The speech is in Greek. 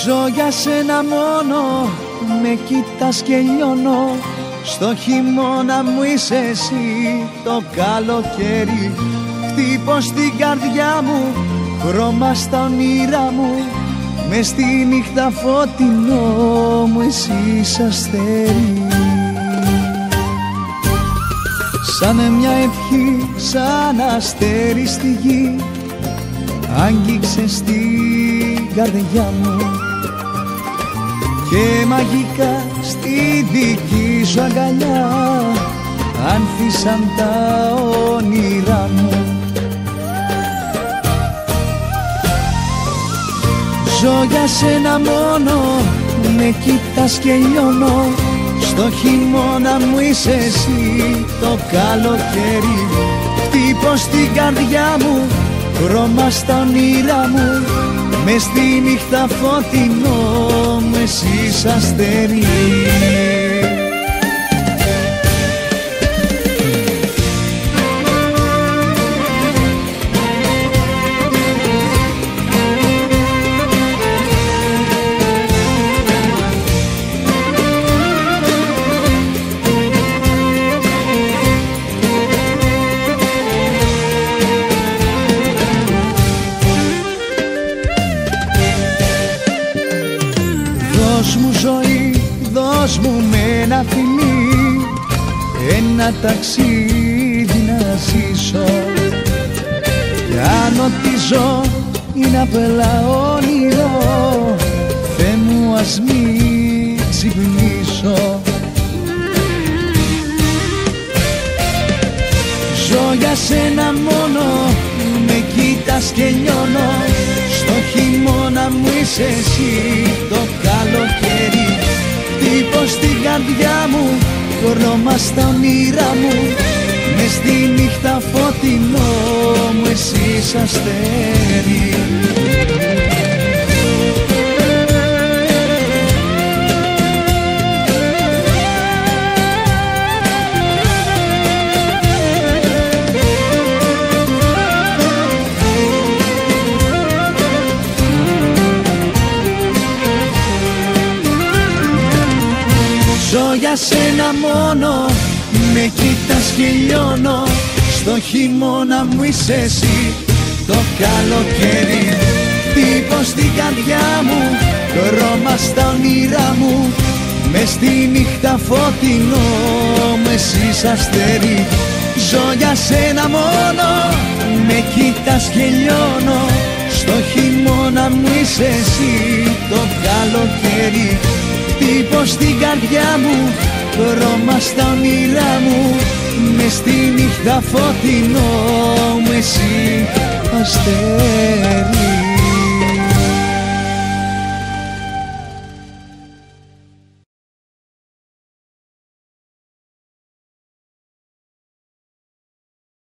Ζω για σένα μόνο, με κοιτάς και λιώνω. Στο χειμώνα μου είσαι εσύ, το καλοκαίρι χτύπω στην καρδιά μου, χρώμα στα όνειρά μου. Μες στη νύχτα φωτεινό μου εσύ είσαι αστέρι. Σαν μια ευχή, σαν αστέρι στη γη, άγγιξες στην καρδιά μου και μαγικά στη δική σου αγκαλιά άνθησαν τα όνειρά μου. Ζω για σένα μόνο, με κοιτάς και λιώνω. Στο χειμώνα μου είσαι εσύ, το καλοκαίρι χτύπω στην καρδιά μου, χρώμα στα όνειρά μου. Μες στη νύχτα φωτεινό μου εσύ είσαι αστέρι. Δώσ' μου ζωή, δώσ' μου με ένα φιλί, ένα ταξίδι να ζήσω. Κι αν ό,τι ζω είναι απλά όνειρο, Θεέ μου ας μην ξυπνήσω. Ζω για σένα μόνο, με κοιτάς και λιώνω. Στο χειμώνα μου είσαι εσύ, το καλοκαίρι χτύπω στην καρδιά μου, χρώμα στα όνειρά μου. Μες στη νύχτα φωτεινό μου εσύ είσαι αστέρι. Ζω για σένα μόνο, με κοιτάς και λιώνω. Στο χειμώνα μου είσαι εσύ, το καλοκαίρι χτύπω στην καρδιά μου, χρώμα στα όνειρά μου. Μες στη νύχτα φωτεινό μου εσύ είσαι αστέρι. Ζω για σένα μόνο, με κοιτάς και λιώνω. Στο χειμώνα μου είσαι εσύ, το καλοκαίρι χτύπω στην καρδιά μου, χρώμα στα όνειρά μου. Μες στη νύχτα φωτεινό μου εσύ αστέρι.